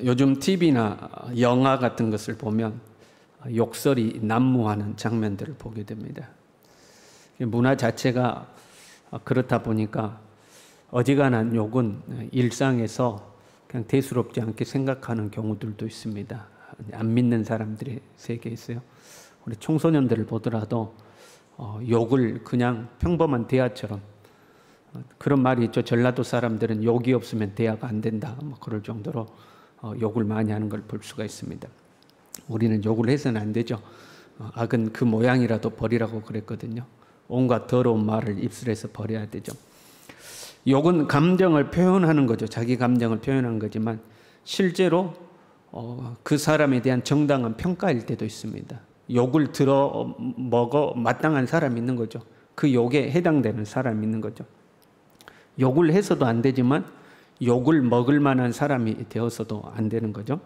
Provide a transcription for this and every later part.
요즘 TV나 영화 같은 것을 보면 욕설이 난무하는 장면들을 보게 됩니다. 문화 자체가 그렇다 보니까 어지간한 욕은 일상에서 그냥 대수롭지 않게 생각하는 경우들도 있습니다. 안 믿는 사람들의 세계에서요. 우리 청소년들을 보더라도 욕을 그냥 평범한 대화처럼, 그런 말이 있죠. 전라도 사람들은 욕이 없으면 대화가 안 된다, 뭐 그럴 정도로 욕을 많이 하는 걸 볼 수가 있습니다. 우리는 욕을 해서는 안 되죠. 악은 그 모양이라도 버리라고 그랬거든요. 온갖 더러운 말을 입술에서 버려야 되죠. 욕은 감정을 표현하는 거죠. 자기 감정을 표현하는 거지만 실제로 그 사람에 대한 정당한 평가일 때도 있습니다. 욕을 들어 먹어 마땅한 사람이 있는 거죠. 그 욕에 해당되는 사람이 있는 거죠. 욕을 해서도 안 되지만 욕을 먹을 만한 사람이 되어서도 안 되는 거죠.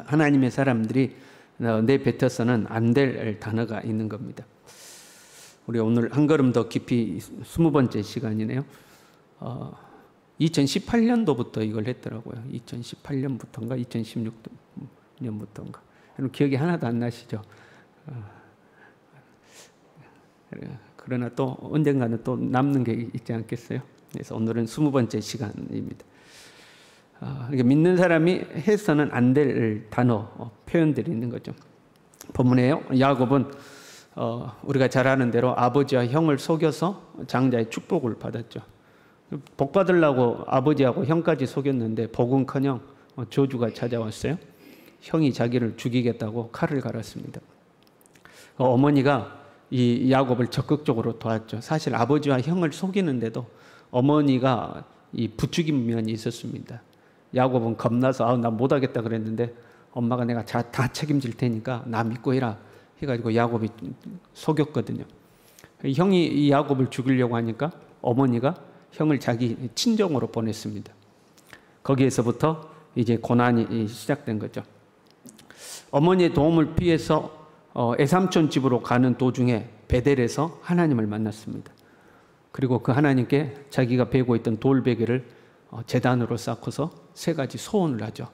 하나님의 사람들이 내뱉어서는 안 될 단어가 있는 겁니다. 우리 오늘 한 걸음 더 깊이 20번째 시간이네요. 2018년도부터 이걸 했더라고요. 2018년부터인가 2016년부터인가. 여러분 기억이 하나도 안 나시죠? 그러나 또 언젠가는 또 남는 게 있지 않겠어요? 그래서 오늘은 20번째 시간입니다. 믿는 사람이 해서는 안 될 단어, 표현들이 있는 거죠. 본문에요. 야곱은 우리가 잘 아는 대로 아버지와 형을 속여서 장자의 축복을 받았죠. 복 받으려고 아버지하고 형까지 속였는데 복은커녕 저주가 찾아왔어요. 형이 자기를 죽이겠다고 칼을 갈았습니다. 어머니가 이 야곱을 적극적으로 도왔죠. 사실 아버지와 형을 속이는데도 어머니가 이 부추긴 면이 있었습니다. 야곱은 겁나서 나 못하겠다 그랬는데 엄마가 내가 다 책임질 테니까 나 믿고 해라 해가지고 야곱이 속였거든요. 형이 이 야곱을 죽이려고 하니까 어머니가 형을 자기 친정으로 보냈습니다. 거기에서부터 이제 고난이 시작된 거죠. 어머니의 도움을 피해서 애삼촌 집으로 가는 도중에 베델에서 하나님을 만났습니다. 그리고 그 하나님께 자기가 베고 있던 돌베개를 제단으로 쌓고서 세 가지 소원을 하죠.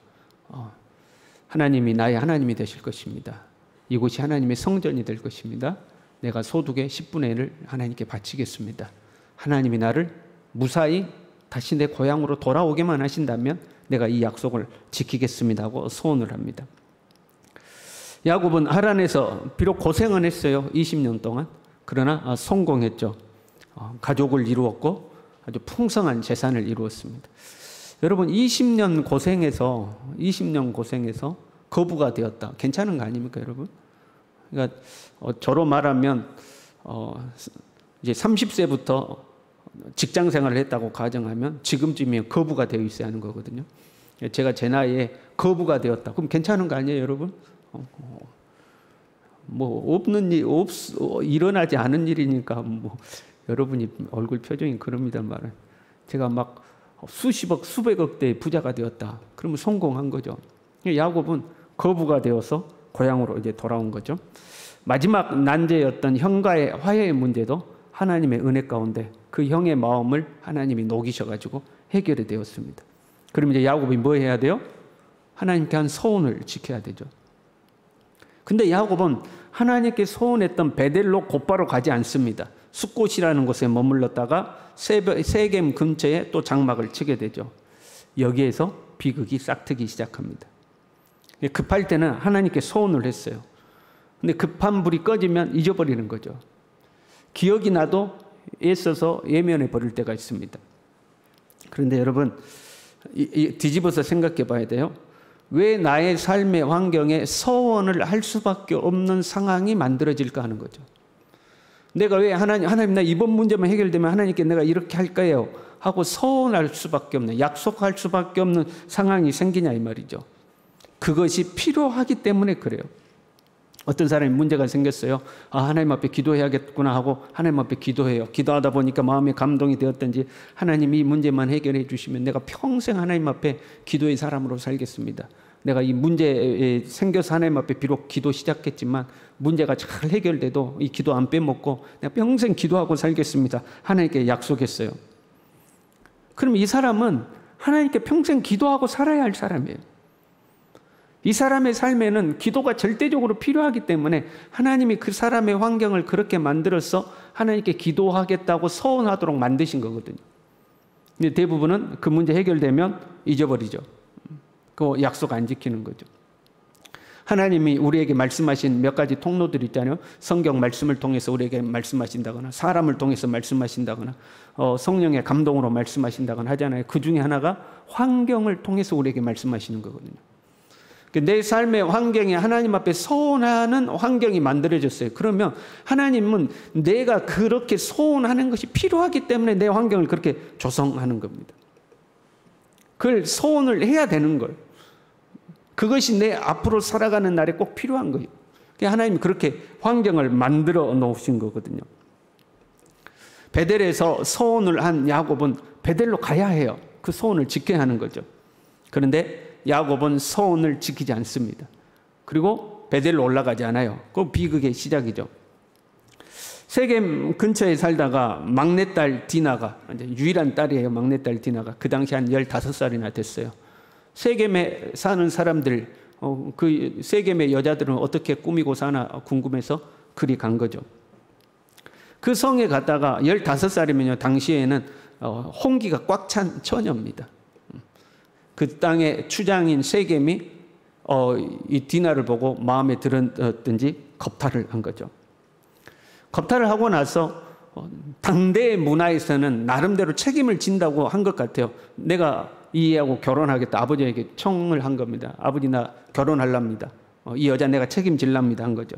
하나님이 나의 하나님이 되실 것입니다. 이곳이 하나님의 성전이 될 것입니다. 내가 소득의 10분의 1을 하나님께 바치겠습니다. 하나님이 나를 무사히 다시 내 고향으로 돌아오게만 하신다면 내가 이 약속을 지키겠습니다 하고 소원을 합니다. 야곱은 하란에서 비록 고생은 했어요. 20년 동안. 그러나 성공했죠. 가족을 이루었고 아주 풍성한 재산을 이루었습니다. 여러분 20년 고생해서 거부가 되었다. 괜찮은 거 아닙니까, 여러분? 그러니까 저로 말하면 이제 30세부터 직장 생활을 했다고 가정하면 지금쯤이면 거부가 되어 있어야 하는 거거든요. 제가 제 나이에 거부가 되었다. 그럼 괜찮은 거 아니에요, 여러분? 뭐 일어나지 않은 일이니까 뭐 여러분이 얼굴 표정이 그럽니다 말은. 제가 막 수십억, 수백억대의 부자가 되었다. 그러면 성공한 거죠. 야곱은 거부가 되어서 고향으로 이제 돌아온 거죠. 마지막 난제였던 형과의 화해의 문제도 하나님의 은혜 가운데 그 형의 마음을 하나님이 녹이셔가지고 해결이 되었습니다. 그럼 이제 야곱이 뭐 해야 돼요? 하나님께 한 소원을 지켜야 되죠. 근데 야곱은 하나님께 소원했던 베델로 곧바로 가지 않습니다. 숫곳이라는 곳에 머물렀다가 세겜 근처에 또 장막을 치게 되죠. 여기에서 비극이 싹트기 시작합니다. 급할 때는 하나님께 소원을 했어요. 근데 급한 불이 꺼지면 잊어버리는 거죠. 기억이 나도 애써서 예면해 버릴 때가 있습니다. 그런데 여러분 뒤집어서 생각해 봐야 돼요. 왜 나의 삶의 환경에 소원을 할 수밖에 없는 상황이 만들어질까 하는 거죠. 내가 왜 하나님 나 이번 문제만 해결되면 하나님께 내가 이렇게 할 거예요 하고 소원할 수밖에 없는, 약속할 수밖에 없는 상황이 생기냐 이 말이죠. 그것이 필요하기 때문에 그래요. 어떤 사람이 문제가 생겼어요. 하나님 앞에 기도해야겠구나 하고 하나님 앞에 기도해요. 기도하다 보니까 마음에 감동이 되었던지 하나님이 이 문제만 해결해 주시면 내가 평생 하나님 앞에 기도의 사람으로 살겠습니다. 내가 이 문제 생겨서 하나님 앞에 비록 기도 시작했지만 문제가 잘 해결돼도 이 기도 안 빼먹고 내가 평생 기도하고 살겠습니다. 하나님께 약속했어요. 그럼 이 사람은 하나님께 평생 기도하고 살아야 할 사람이에요. 이 사람의 삶에는 기도가 절대적으로 필요하기 때문에 하나님이 그 사람의 환경을 그렇게 만들어서 하나님께 기도하겠다고 서원하도록 만드신 거거든요. 근데 대부분은 그 문제 해결되면 잊어버리죠. 그 약속 안 지키는 거죠. 하나님이 우리에게 말씀하신 몇 가지 통로들이 있잖아요. 성경 말씀을 통해서 우리에게 말씀하신다거나, 사람을 통해서 말씀하신다거나, 성령의 감동으로 말씀하신다거나 하잖아요. 그 중에 하나가 환경을 통해서 우리에게 말씀하시는 거거든요. 내 삶의 환경이 하나님 앞에 소원하는 환경이 만들어졌어요. 그러면 하나님은 내가 그렇게 소원하는 것이 필요하기 때문에 내 환경을 그렇게 조성하는 겁니다. 그걸 소원을 해야 되는 걸. 그것이 내 앞으로 살아가는 날에 꼭 필요한 거예요. 하나님이 그렇게 환경을 만들어 놓으신 거거든요. 베델에서 소원을 한 야곱은 베델로 가야 해요. 그 소원을 지켜야 하는 거죠. 그런데 야곱은 소원을 지키지 않습니다. 그리고 베델로 올라가지 않아요. 그 비극의 시작이죠. 세겜 근처에 살다가 막내딸 디나가, 유일한 딸이에요. 막내딸 디나가 그 당시 한 15살이나 됐어요. 세겜에 사는 사람들, 그 세겜의 여자들은 어떻게 꾸미고 사나 궁금해서 그리 간 거죠. 그 성에 갔다가 15살이면요 당시에는 홍기가 꽉 찬 처녀입니다. 그 땅의 추장인 세겜이 이 디나를 보고 마음에 들었든지 겁탈을 한 거죠. 겁탈을 하고 나서 당대의 문화에서는 나름대로 책임을 진다고 한 것 같아요. 내가 이 애하고 결혼하겠다. 아버지에게 청을 한 겁니다. 아버지 나 결혼하랍니다. 이 여자 내가 책임질랍니다 한 거죠.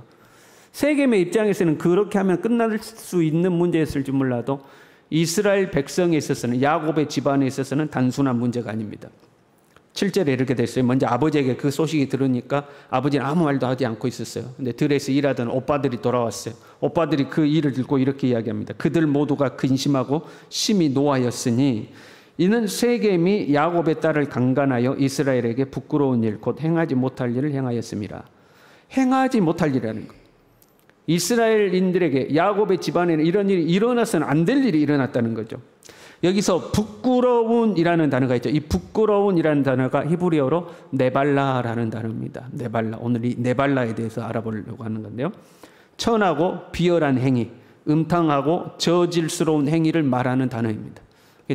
세겜의 입장에서는 그렇게 하면 끝날 수 있는 문제였을지 몰라도 이스라엘 백성에 있어서는, 야곱의 집안에 있어서는 단순한 문제가 아닙니다. 7절에 이렇게 됐어요. 먼저 아버지에게 그 소식이 들으니까 아버지는 아무 말도 하지 않고 있었어요. 근데 들에서 일하던 오빠들이 돌아왔어요. 오빠들이 그 일을 듣고 이렇게 이야기합니다. 그들 모두가 근심하고 심히 노하였으니 이는 세겜이 야곱의 딸을 강간하여 이스라엘에게 부끄러운 일, 곧 행하지 못할 일을 행하였습니다. 행하지 못할 일이라는 것. 이스라엘인들에게, 야곱의 집안에는 이런 일이 일어나서는 안 될 일이 일어났다는 거죠. 여기서 부끄러운이라는 단어가 있죠. 이 부끄러운이라는 단어가 히브리어로 네발라라는 단어입니다. 네발라. 오늘 이 네발라에 대해서 알아보려고 하는 건데요. 천하고 비열한 행위, 음탕하고 저질스러운 행위를 말하는 단어입니다.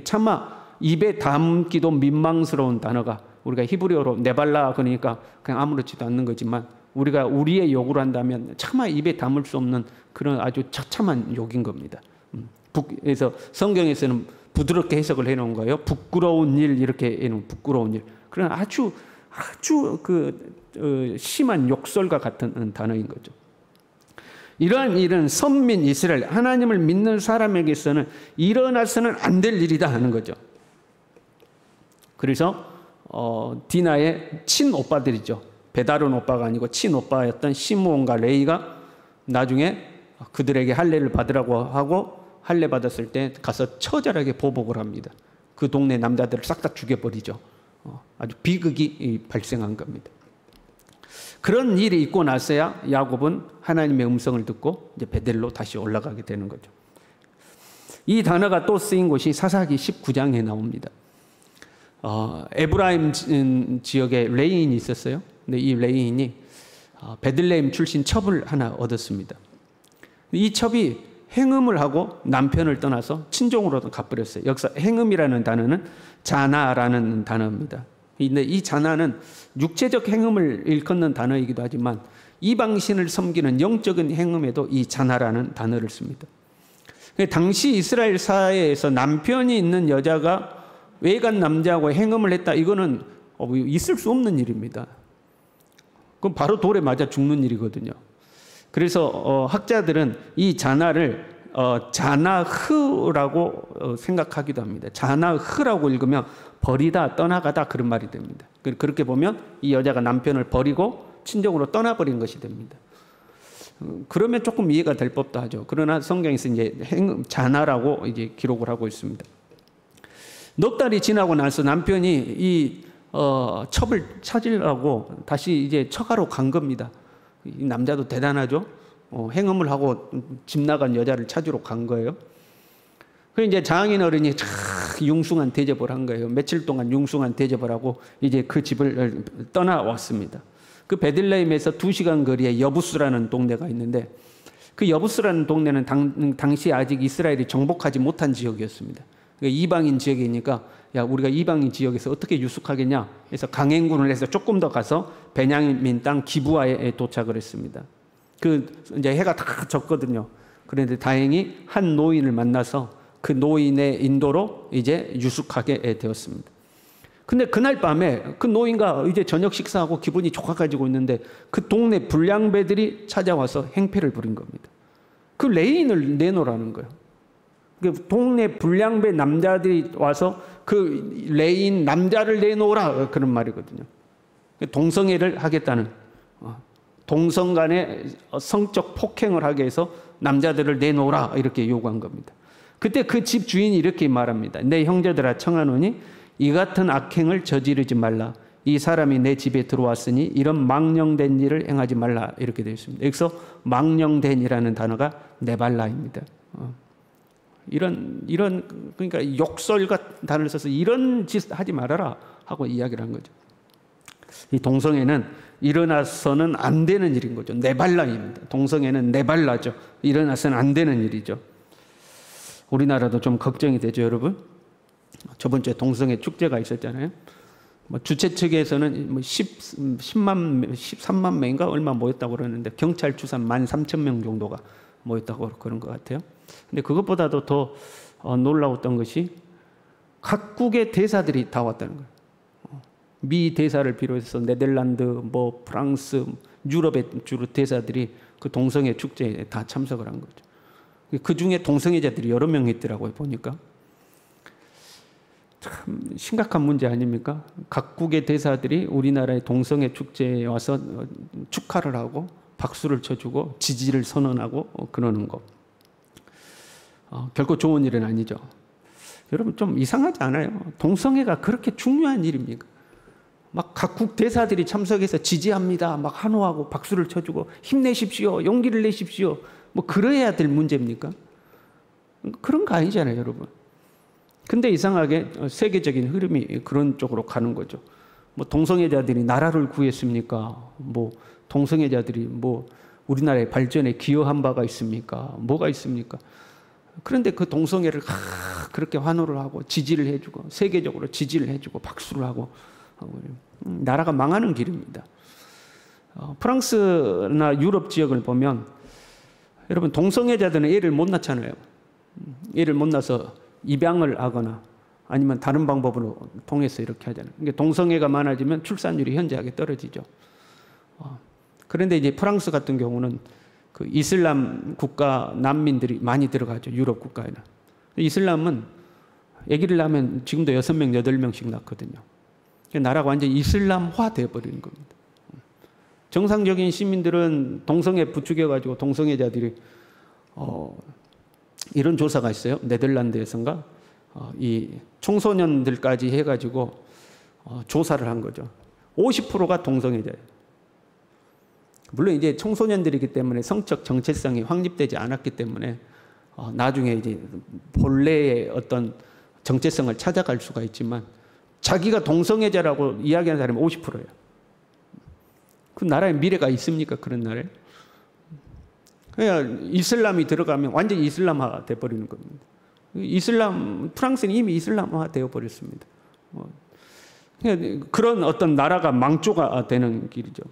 차마 입에 담기도 민망스러운 단어가, 우리가 히브리어로 네발라 그러니까 그냥 아무렇지도 않는 거지만 우리가 우리의 욕을 한다면 차마 입에 담을 수 없는 그런 아주 처참한 욕인 겁니다. 그래서 성경에서는 부드럽게 해석을 해놓은 거예요. 부끄러운 일, 이렇게 해놓은 부끄러운 일. 그런 아주 심한 욕설과 같은 단어인 거죠. 이러한 일은 선민 이스라엘, 하나님을 믿는 사람에게서는 일어나서는 안 될 일이다 하는 거죠. 그래서 디나의 친오빠들이죠. 베다른 오빠가 아니고 친오빠였던 시므온과 레이가 나중에 그들에게 할례를 받으라고 하고 할례 받았을 때 가서 처절하게 보복을 합니다. 그 동네 남자들을 싹 다 죽여버리죠. 아주 비극이 발생한 겁니다. 그런 일이 있고 나서야 야곱은 하나님의 음성을 듣고 이제 베델로 다시 올라가게 되는 거죠. 이 단어가 또 쓰인 곳이 사사기 19장에 나옵니다. 에브라임 지역에 레인이 있었어요. 근데 이 레인이 베들레헴 출신 첩을 하나 얻었습니다. 이 첩이 행음을 하고 남편을 떠나서 친종으로 가버렸어요. 여기서 행음이라는 단어는 자나라는 단어입니다. 근데 이 자나는 육체적 행음을 일컫는 단어이기도 하지만 이방신을 섬기는 영적인 행음에도 이 자나라는 단어를 씁니다. 당시 이스라엘 사회에서 남편이 있는 여자가 외간 남자하고 행음을 했다, 이거는 있을 수 없는 일입니다. 그럼 바로 돌에 맞아 죽는 일이거든요. 그래서 학자들은 이 자나를 자나흐라고 생각하기도 합니다. 자나흐라고 읽으면 버리다, 떠나가다 그런 말이 됩니다. 그렇게 보면 이 여자가 남편을 버리고 친정으로 떠나버린 것이 됩니다. 그러면 조금 이해가 될 법도 하죠. 그러나 성경에서 이제 자나라고 이제 기록을 하고 있습니다. 넉 달이 지나고 나서 남편이 이 첩을 찾으려고 다시 이제 처가로 간 겁니다. 이 남자도 대단하죠. 행음을 하고 집 나간 여자를 찾으러 간 거예요. 그 이제 장인 어른이 융숭한 대접을 한 거예요. 며칠 동안 융숭한 대접을 하고 이제 그 집을 떠나왔습니다. 그 베들레헴에서 2시간 거리에 여부스라는 동네가 있는데 그 여부스라는 동네는 당시 아직 이스라엘이 정복하지 못한 지역이었습니다. 그러니까 이방인 지역이니까 야, 우리가 이방인 지역에서 어떻게 유숙하겠냐 해서 강행군을 해서 조금 더 가서 베냐민 땅 기브아에 도착을 했습니다. 이제 해가 다 졌거든요. 그런데 다행히 한 노인을 만나서 그 노인의 인도로 이제 유숙하게 되었습니다. 근데 그날 밤에 그 노인과 이제 저녁 식사하고 기분이 좋아가지고 있는데 그 동네 불량배들이 찾아와서 행패를 부린 겁니다. 그 레인을 내놓으라는 거예요. 그 동네 불량배 남자들이 와서 그 레인 남자를 내놓으라 그런 말이거든요. 동성애를 하겠다는, 동성 간의 성적 폭행을 하게 해서 남자들을 내놓으라 이렇게 요구한 겁니다. 그때 그 집 주인이 이렇게 말합니다. 내 형제들아 청하노니 이 같은 악행을 저지르지 말라. 이 사람이 내 집에 들어왔으니 이런 망령된 일을 행하지 말라 이렇게 되어 있습니다. 여기서 망령된이라는 단어가 네발라입니다. 이런 그러니까 욕설 같은 단어를 써서 이런 짓 하지 말아라 하고 이야기를 한 거죠. 이 동성애는 일어나서는 안 되는 일인 거죠. 네발라입니다. 동성애는 네발라죠. 일어나서는 안 되는 일이죠. 우리나라도 좀 걱정이 되죠, 여러분. 저번 주에 동성애 축제가 있었잖아요. 주최 측에서는 13만 명인가 얼마 모였다고 그러는데 경찰 추산 13,000명 정도가 모였다고 그런 것 같아요. 근데 그것보다도 더 놀라웠던 것이 각국의 대사들이 다 왔다는 거예요. 미 대사를 비롯해서 네덜란드, 프랑스, 유럽의 주로 대사들이 그 동성애 축제에 다 참석을 한 거죠. 그 중에 동성애자들이 여러 명 있더라고요, 보니까. 참 심각한 문제 아닙니까? 각국의 대사들이 우리나라의 동성애 축제에 와서 축하를 하고 박수를 쳐주고 지지를 선언하고 그러는 거. 결코 좋은 일은 아니죠. 여러분 좀 이상하지 않아요? 동성애가 그렇게 중요한 일입니까? 막 각국 대사들이 참석해서 지지합니다. 막 환호하고 박수를 쳐주고 힘내십시오. 용기를 내십시오. 그래야 될 문제입니까? 그런 거 아니잖아요, 여러분. 근데 이상하게 세계적인 흐름이 그런 쪽으로 가는 거죠. 동성애자들이 나라를 구했습니까? 동성애자들이 우리나라의 발전에 기여한 바가 있습니까? 뭐가 있습니까? 그런데 그 동성애를 그렇게 환호를 하고 지지를 해주고 세계적으로 지지를 해주고 박수를 하고 나라가 망하는 길입니다. 프랑스나 유럽 지역을 보면 여러분 동성애자들은 애를 못 낳잖아요. 애를 못 낳아서 입양을 하거나 아니면 다른 방법으로 통해서 이렇게 하잖아요. 그러니까 동성애가 많아지면 출산율이 현저하게 떨어지죠. 그런데 이제 프랑스 같은 경우는 그 이슬람 국가 난민들이 많이 들어가죠. 유럽 국가에는. 이슬람은 아기를 낳으면 지금도 6명, 8명씩 낳거든요. 나라가 완전히 이슬람화 되어버리는 겁니다. 정상적인 시민들은 동성애 부추겨가지고 동성애자들이 이런 조사가 있어요. 네덜란드에선가 이 청소년들까지 해가지고 조사를 한 거죠. 50%가 동성애자예요. 물론 이제 청소년들이기 때문에 성적 정체성이 확립되지 않았기 때문에 나중에 이제 본래의 어떤 정체성을 찾아갈 수가 있지만 자기가 동성애자라고 이야기하는 사람이 50%예요. 그 나라에 미래가 있습니까? 그런 나라에? 그냥 이슬람이 들어가면 완전히 이슬람화 돼버리는 겁니다. 프랑스는 이미 이슬람화 되어버렸습니다. 그런 어떤 나라가 망조가 되는 길이죠.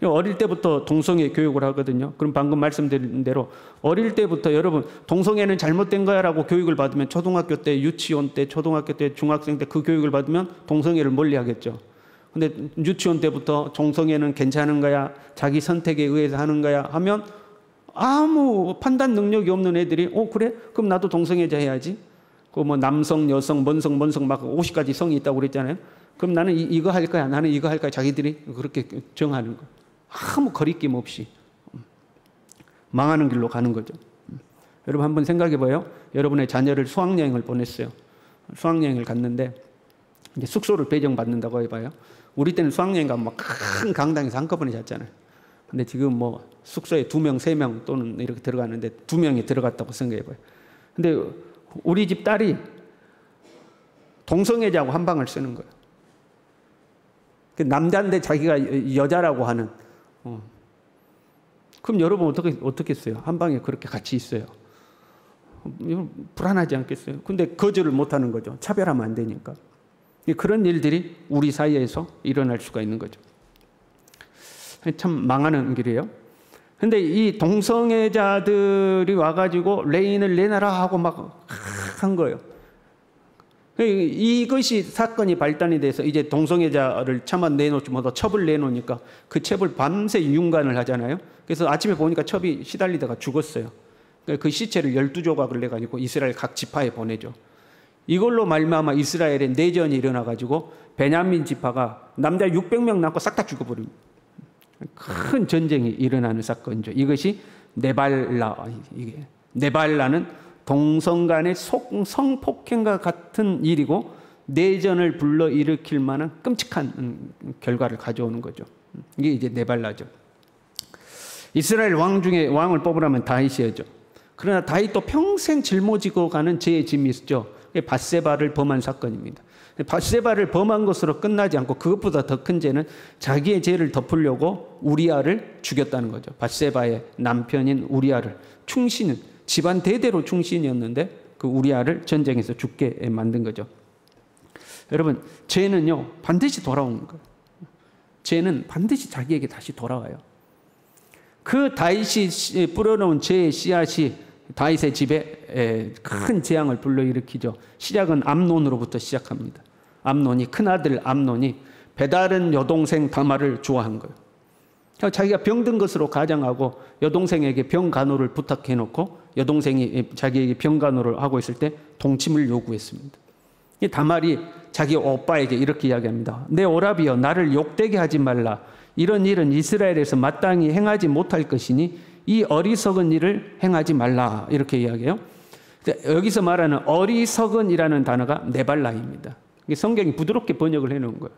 어릴 때부터 동성애 교육을 하거든요. 그럼 방금 말씀드린 대로 어릴 때부터 여러분 동성애는 잘못된 거야라고 교육을 받으면 초등학교 때, 유치원 때, 초등학교 때, 중학생 때 그 교육을 받으면 동성애를 멀리하겠죠. 근데 유치원 때부터 동성애는 괜찮은 거야, 자기 선택에 의해서 하는 거야 하면 아무 판단 능력이 없는 애들이 그래? 그럼 나도 동성애자 해야지. 남성, 여성, 먼성 막 50가지 성이 있다고 그랬잖아요. 그럼 나는 이거 할 거야, 나는 이거 할 거야. 자기들이 그렇게 정하는 거. 아무 거리낌 없이 망하는 길로 가는 거죠. 여러분 한번 생각해 봐요. 여러분의 자녀를 수학여행을 보냈어요. 수학여행을 갔는데 이제 숙소를 배정받는다고 해봐요. 우리 때는 수학여행 가면 막 큰 강당에서 한꺼번에 잤잖아요. 근데 지금 숙소에 2명, 3명 또는 이렇게 들어가는데 2명이 들어갔다고 생각해 봐요. 근데 우리 집 딸이 동성애자하고 한 방을 쓰는 거예요. 그 남자인데 자기가 여자라고 하는. 그럼 여러분 어떻게 써요? 한 방에 그렇게 같이 있어요. 불안하지 않겠어요? 근데 거절을 못하는 거죠. 차별하면 안 되니까. 그런 일들이 우리 사이에서 일어날 수가 있는 거죠. 참 망하는 길이에요. 근데 이 동성애자들이 와가지고 레인을 내놔라 하고 막 한 거예요. 이것이 사건이 발단이 돼서 이제 동성애자를 차마 내놓지 못하고 첩을 내놓으니까 그 첩을 밤새 윤관을 하잖아요. 그래서 아침에 보니까 첩이 시달리다가 죽었어요. 그 시체를 12조각을 내가지고 이스라엘 각 지파에 보내죠. 이걸로 말미암아 이스라엘에 내전이 일어나가지고 베냐민 지파가 남자 600명 낳고 싹 다 죽어버립니다. 큰 전쟁이 일어나는 사건이죠. 이것이 네발라. 네발라는 동성 간의 성폭행과 같은 일이고 내전을 불러일으킬 만한 끔찍한 결과를 가져오는 거죠. 이게 이제 네발라죠. 이스라엘 왕 중에 왕을 뽑으라면 다윗이었죠. 그러나 다윗도 평생 짊어지고 가는 죄의 짐이 있었죠. 밧세바를 범한 사건입니다. 밧세바를 범한 것으로 끝나지 않고 그것보다 더 큰 죄는 자기의 죄를 덮으려고 우리아를 죽였다는 거죠. 밧세바의 남편인 우리아를, 충신은 집안 대대로 충신이었는데 그 우리아를 전쟁에서 죽게 만든 거죠. 여러분, 죄는요 반드시 돌아오는 거예요. 죄는 반드시 자기에게 다시 돌아와요. 그 다윗이 뿌려놓은 죄의 씨앗이 다윗의 집에 큰 재앙을 불러일으키죠. 시작은 암논으로부터 시작합니다. 암논이, 큰아들 암논이 배다른 여동생 다말을 좋아한 거예요. 자기가 병든 것으로 가정하고 여동생에게 병간호를 부탁해놓고 여동생이 자기에게 병간호를 하고 있을 때 동침을 요구했습니다. 다말이 자기 오빠에게 이렇게 이야기합니다. 내 오라비여, 나를 욕되게 하지 말라. 이런 일은 이스라엘에서 마땅히 행하지 못할 것이니 이 어리석은 일을 행하지 말라. 이렇게 이야기해요. 여기서 말하는 어리석은이라는 단어가 네발라입니다. 성경이 부드럽게 번역을 해놓은 거예요.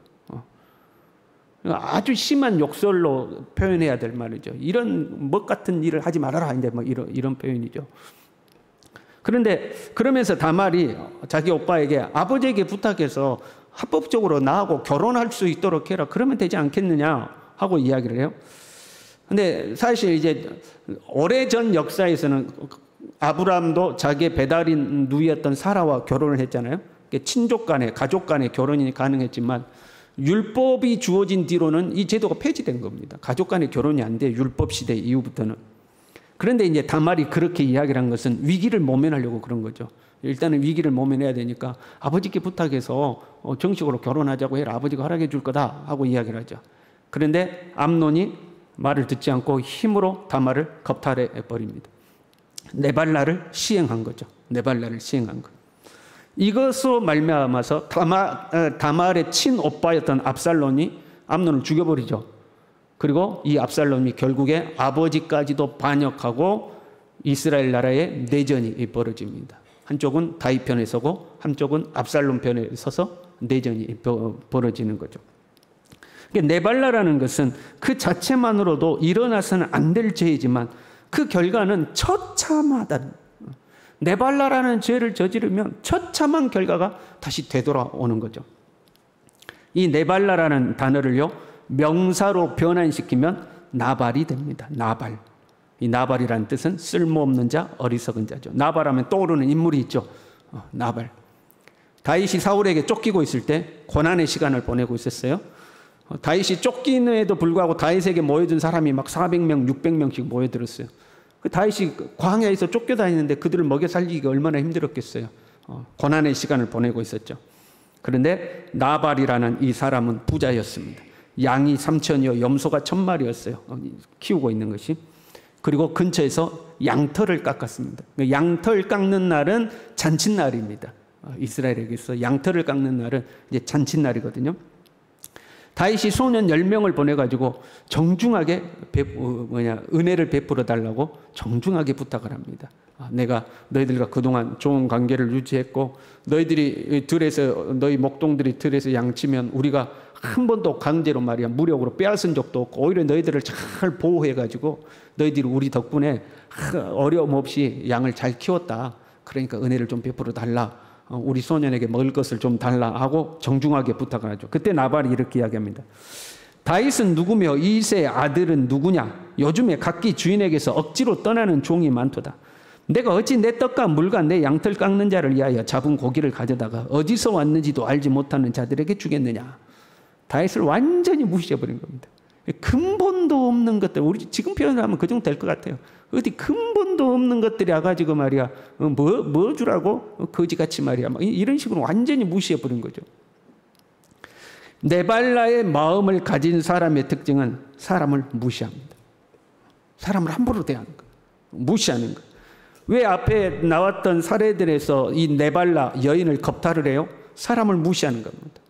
아주 심한 욕설로 표현해야 될 말이죠. 이런 것 같은 일을 하지 말아라. 이제 뭐 이런 표현이죠. 그런데 그러면서 다말이 자기 오빠에게 아버지에게 부탁해서 합법적으로 나하고 결혼할 수 있도록 해라. 그러면 되지 않겠느냐 하고 이야기를 해요. 근데 사실 이제 오래전 역사에서는 아브라함도 자기의 배달인 누이였던 사라와 결혼을 했잖아요. 친족 간에, 가족 간의 결혼이 가능했지만 율법이 주어진 뒤로는 이 제도가 폐지된 겁니다. 가족 간의 결혼이 안 돼요. 율법 시대 이후부터는. 그런데 이제 다말이 그렇게 이야기를 한 것은 위기를 모면하려고 그런 거죠. 일단은 위기를 모면해야 되니까 아버지께 부탁해서 정식으로 결혼하자고 해라. 아버지가 허락해 줄 거다 하고 이야기를 하죠. 그런데 암논이 말을 듣지 않고 힘으로 다말을 겁탈해 버립니다. 네발라를 시행한 거죠. 네발라를 시행한 거. 이것으로 말미암아서 다말의 친오빠였던 압살롬이 암논을 죽여버리죠. 그리고 이 압살롬이 결국에 아버지까지도 반역하고 이스라엘 나라에 내전이 벌어집니다. 한쪽은 다윗 편에 서고 한쪽은 압살롬 편에 서서 내전이 벌어지는 거죠. 네발라라는 것은 그 자체만으로도 일어나서는 안 될 죄이지만 그 결과는 처참하다. 네발라라는 죄를 저지르면 처참한 결과가 다시 되돌아오는 거죠. 이 네발라라는 단어를요 명사로 변환시키면 나발이 됩니다. 나발. 이 나발이라는 뜻은 쓸모없는 자, 어리석은 자죠. 나발하면 떠오르는 인물이 있죠. 나발. 다윗이 사울에게 쫓기고 있을 때 고난의 시간을 보내고 있었어요. 다윗이 쫓기는에도 불구하고 다윗에게 모여든 사람이 막 400명, 600명씩 모여들었어요. 그 다윗이 광야에서 쫓겨다니는데 그들을 먹여 살리기가 얼마나 힘들었겠어요. 고난의 시간을 보내고 있었죠. 그런데 나발이라는 이 사람은 부자였습니다. 양이 3,000이요 염소가 1,000마리였어요. 키우고 있는 것이. 그리고 근처에서 양털을 깎았습니다. 양털 깎는 날은 잔칫날입니다. 이스라엘에게서 양털을 깎는 날은 이제 잔칫날이거든요. 다윗이 소년 10명을 보내가지고 정중하게 은혜를 베풀어 달라고 정중하게 부탁을 합니다. 내가 너희들과 그동안 좋은 관계를 유지했고 너희들이 들에서 너희 목동들이 들에서 양치면 우리가 한 번도 강제로 말이야 무력으로 빼앗은 적도 없고 오히려 너희들을 잘 보호해가지고 너희들이 우리 덕분에 어려움 없이 양을 잘 키웠다. 그러니까 은혜를 좀 베풀어 달라 우리 소년에게 먹을 것을 좀 달라 하고 정중하게 부탁을 하죠. 그때 나발이 이렇게 이야기합니다. 다윗은 누구며 이새의 아들은 누구냐? 요즘에 각기 주인에게서 억지로 떠나는 종이 많도다. 내가 어찌 내 떡과 물과 내 양털 깎는 자를 위하여 잡은 고기를 가져다가 어디서 왔는지도 알지 못하는 자들에게 주겠느냐? 다윗을 완전히 무시해버린 겁니다. 근본도 없는 것들, 우리 지금 표현하면 그 정도 될 것 같아요. 어디 근본도 없는 것들이 와가지고 말이야, 뭐 주라고? 거지같이 말이야. 이런 식으로 완전히 무시해버린 거죠. 네발라의 마음을 가진 사람의 특징은 사람을 무시합니다. 사람을 함부로 대하는 거, 무시하는 거. 왜 앞에 나왔던 사례들에서 이 네발라 여인을 겁탈을 해요? 사람을 무시하는 겁니다.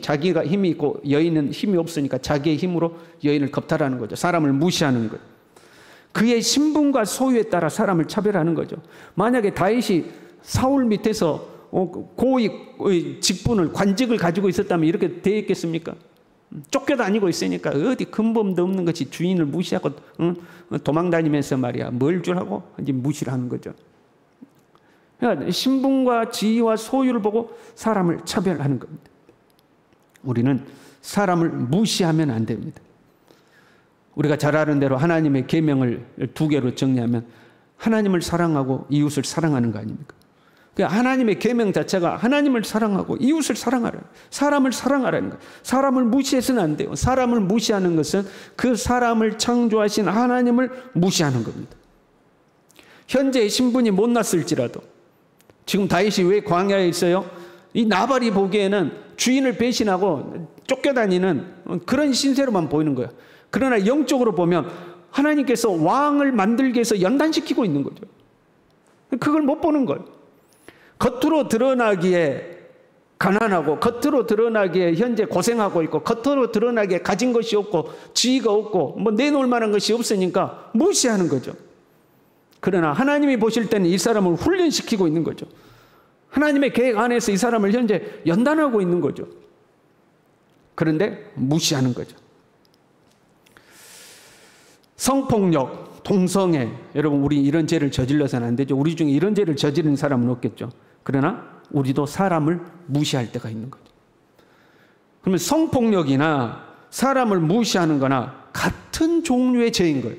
자기가 힘이 있고 여인은 힘이 없으니까 자기의 힘으로 여인을 겁탈하는 거죠. 사람을 무시하는 거예요. 그의 신분과 소유에 따라 사람을 차별하는 거죠. 만약에 다윗이 사울 밑에서 고위 직분을, 관직을 가지고 있었다면 이렇게 되어 있겠습니까? 쫓겨다니고 있으니까 어디 근본도 없는 것이 주인을 무시하고 도망다니면서 말이야 뭘 주라고 이제 무시를 하는 거죠. 그러니까 신분과 지위와 소유를 보고 사람을 차별하는 겁니다. 우리는 사람을 무시하면 안 됩니다. 우리가 잘 아는 대로 하나님의 계명을 두 개로 정리하면 하나님을 사랑하고 이웃을 사랑하는 거 아닙니까? 그러니까 하나님의 계명 자체가 하나님을 사랑하고 이웃을 사랑하라는, 사람을 사랑하라는 거예요. 사람을 무시해서는 안 돼요. 사람을 무시하는 것은 그 사람을 창조하신 하나님을 무시하는 겁니다. 현재의 신분이 못났을지라도, 지금 다윗이 왜 광야에 있어요? 이 나발이 보기에는 주인을 배신하고 쫓겨다니는 그런 신세로만 보이는 거예요. 그러나 영적으로 보면 하나님께서 왕을 만들기 위해서 연단시키고 있는 거죠. 그걸 못 보는 거예요. 겉으로 드러나기에 가난하고, 겉으로 드러나기에 현재 고생하고 있고, 겉으로 드러나기에 가진 것이 없고 지위가 없고 뭐 내놓을 만한 것이 없으니까 무시하는 거죠. 그러나 하나님이 보실 때는 이 사람을 훈련시키고 있는 거죠. 하나님의 계획 안에서 이 사람을 현재 연단하고 있는 거죠. 그런데 무시하는 거죠. 성폭력, 동성애, 여러분 우리 이런 죄를 저질러서는 안 되죠. 우리 중에 이런 죄를 저지른 사람은 없겠죠. 그러나 우리도 사람을 무시할 때가 있는 거죠. 그러면 성폭력이나 사람을 무시하는 거나 같은 종류의 죄인 거예요.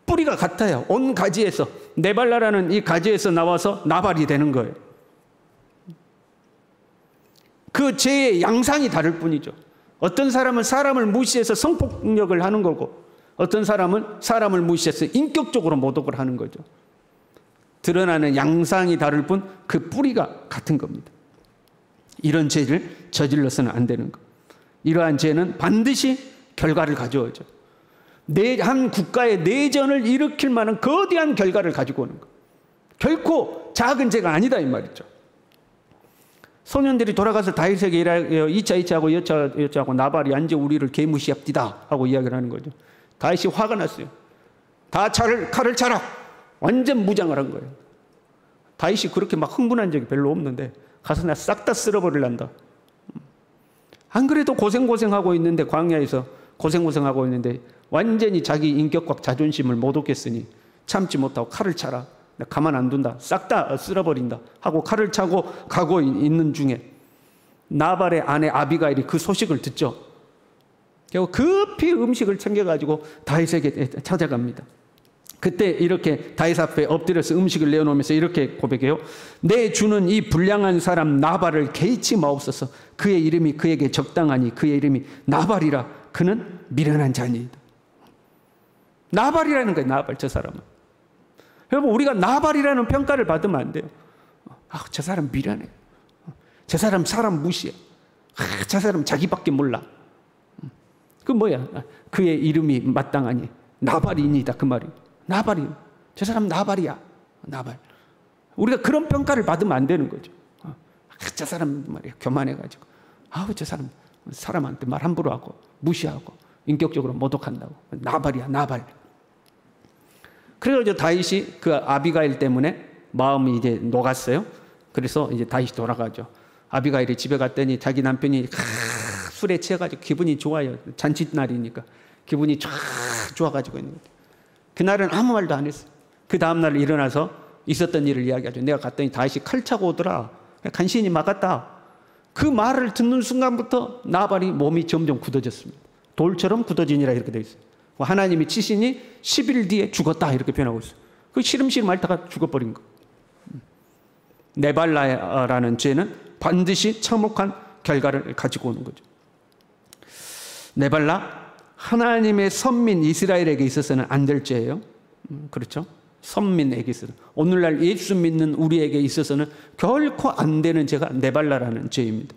뿌리가 같아요. 온 가지에서, 네발라라는 이 가지에서 나와서 나발이 되는 거예요. 그 죄의 양상이 다를 뿐이죠. 어떤 사람은 사람을 무시해서 성폭력을 하는 거고, 어떤 사람은 사람을 무시해서 인격적으로 모독을 하는 거죠. 드러나는 양상이 다를 뿐 그 뿌리가 같은 겁니다. 이런 죄를 저질러서는 안 되는 것. 이러한 죄는 반드시 결과를 가져오죠. 한 국가의 내전을 일으킬 만한 거대한 결과를 가지고 오는 것. 결코 작은 죄가 아니다 이 말이죠. 소년들이 돌아가서 다윗에게 이래요. 이차하고 여차하고 나발이 앉아 우리를 개무시합디다 하고 이야기를 하는 거죠. 다윗이 화가 났어요. 다 칼을 차라. 완전 무장을 한 거예요. 다윗이 그렇게 막 흥분한 적이 별로 없는데 가서 나 싹 다 쓸어버릴란다. 안 그래도 고생하고 있는데, 광야에서 고생하고 있는데 완전히 자기 인격과 자존심을 모독했으니 참지 못하고 칼을 차라. 나 가만 안 둔다. 싹 다 쓸어버린다 하고 칼을 차고 가고 있는 중에 나발의 아내 아비가일이 그 소식을 듣죠. 결국 급히 음식을 챙겨가지고 다윗에게 찾아갑니다. 그때 이렇게 다윗 앞에 엎드려서 음식을 내어놓으면서 이렇게 고백해요. 내 주는 이 불량한 사람 나발을 개의치 마옵소서. 그의 이름이 그에게 적당하니 그의 이름이 나발이라. 그는 미련한 자니이다. 나발이라는 거예요. 나발, 저 사람은. 여러분, 우리가 나발이라는 평가를 받으면 안 돼요. 저 사람 미련해. 저 사람 무시해. 저 사람 자기밖에 몰라. 그 뭐야? 그의 이름이 마땅하니 나발이니이다 그 말이. 나발이. 저 사람 나발이야. 나발. 우리가 그런 평가를 받으면 안 되는 거죠. 저 사람 말이야 교만해가지고 저 사람 사람한테 말 함부로 하고 무시하고 인격적으로 모독한다고. 나발이야 나발. 그래서 다윗이 그 아비가일 때문에 마음이 이제 녹았어요. 그래서 이제 다윗이 돌아가죠. 아비가일이 집에 갔더니 자기 남편이 술에 취해가지고 기분이 좋아요. 잔칫날이니까 기분이 쫙 좋아가지고 있는 거죠. 그날은 아무 말도 안 했어요. 그 다음날 일어나서 있었던 일을 이야기하죠. 내가 갔더니 다윗이 칼 차고 오더라. 간신히 막았다. 그 말을 듣는 순간부터 나발이 몸이 점점 굳어졌습니다. 돌처럼 굳어지니라 이렇게 되어 있어요. 하나님이 치시니 10일 뒤에 죽었다 이렇게 표현하고 있어요. 그 시름시름 앓다가 죽어버린 거. 네발라라는 죄는 반드시 참혹한 결과를 가지고 오는 거죠. 네발라, 하나님의 선민 이스라엘에게 있어서는 안 될 죄예요. 그렇죠? 선민에게 있어서. 오늘날 예수 믿는 우리에게 있어서는 결코 안 되는 죄가 네발라라는 죄입니다.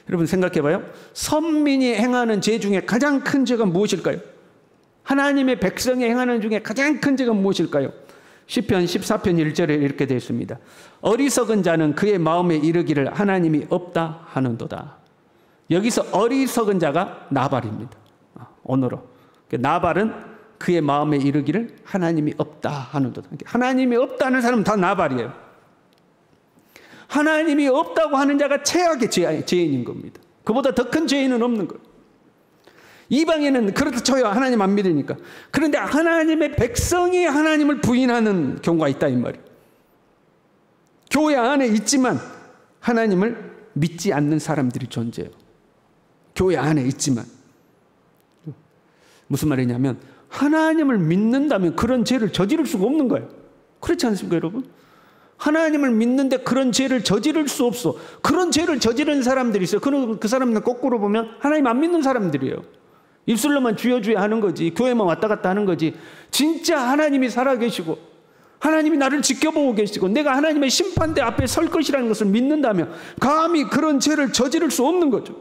여러분 생각해봐요. 선민이 행하는 죄 중에 가장 큰 죄가 무엇일까요? 하나님의 백성이 행하는 중에 가장 큰 죄가 무엇일까요? 시편 14편 1절에 이렇게 되어 있습니다. 어리석은 자는 그의 마음에 이르기를 하나님이 없다 하는도다. 여기서 어리석은 자가 나발입니다. 오늘로 나발은 그의 마음에 이르기를 하나님이 없다 하는도다. 하나님이 없다는 사람은 다 나발이에요. 하나님이 없다고 하는 자가 최악의 죄인인 겁니다. 그보다 더 큰 죄인은 없는 거예요. 이방인은 그렇다 쳐요. 하나님 안 믿으니까. 그런데 하나님의 백성이 하나님을 부인하는 경우가 있다 이 말이에요. 교회 안에 있지만 하나님을 믿지 않는 사람들이 존재해요. 교회 안에 있지만. 무슨 말이냐면 하나님을 믿는다면 그런 죄를 저지를 수가 없는 거예요. 그렇지 않습니까 여러분? 하나님을 믿는데 그런 죄를 저지를 수 없어. 그런 죄를 저지른 사람들이 있어요. 그 사람들은 거꾸로 보면 하나님 안 믿는 사람들이에요. 입술로만 주여 주여 하는 거지. 교회만 왔다 갔다 하는 거지. 진짜 하나님이 살아계시고 하나님이 나를 지켜보고 계시고 내가 하나님의 심판대 앞에 설 것이라는 것을 믿는다면 감히 그런 죄를 저지를 수 없는 거죠.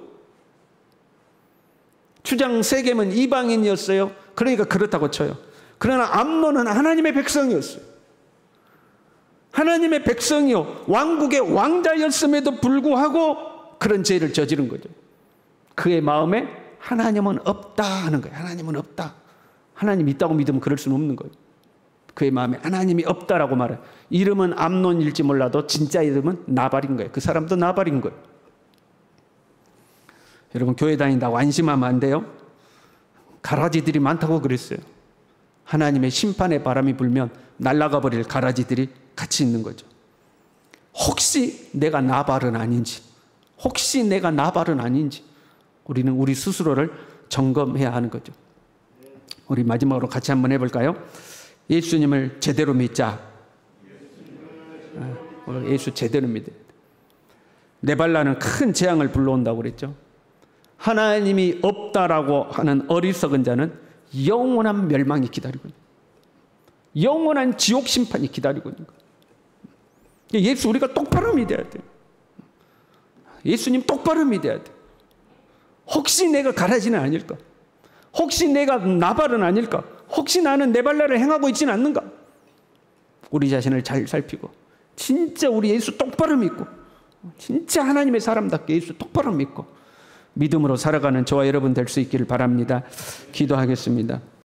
추장 세겜은 이방인이었어요. 그러니까 그렇다고 쳐요. 그러나 암논은 하나님의 백성이었어요. 하나님의 백성이요 왕국의 왕자였음에도 불구하고 그런 죄를 저지른 거죠. 그의 마음에 하나님은 없다 하는 거예요. 하나님은 없다. 하나님이 있다고 믿으면 그럴 수는 없는 거예요. 그의 마음에 하나님이 없다라고 말해요. 이름은 암논일지 몰라도 진짜 이름은 나발인 거예요. 그 사람도 나발인 거예요. 여러분 교회 다닌다고 안심하면 안 돼요. 가라지들이 많다고 그랬어요. 하나님의 심판의 바람이 불면 날아가 버릴 가라지들이 같이 있는 거죠. 혹시 내가 나발은 아닌지, 혹시 내가 나발은 아닌지 우리는 우리 스스로를 점검해야 하는 거죠. 우리 마지막으로 같이 한번 해볼까요? 예수님을 제대로 믿자. 예수 제대로 믿어야 돼. 네발라는 큰 재앙을 불러온다고 그랬죠. 하나님이 없다라고 하는 어리석은 자는 영원한 멸망이 기다리고 있는 거예요. 영원한 지옥 심판이 기다리고 있는 거예요. 예수 우리가 똑바로 믿어야 돼요. 예수님 똑바로 믿어야 돼요. 혹시 내가 가라지는 아닐까? 혹시 내가 나발은 아닐까? 혹시 나는 네발라를 행하고 있지는 않는가? 우리 자신을 잘 살피고 진짜 우리 예수 똑바로 믿고 진짜 하나님의 사람답게 예수 똑바로 믿고 믿음으로 살아가는 저와 여러분 될 수 있기를 바랍니다. 기도하겠습니다.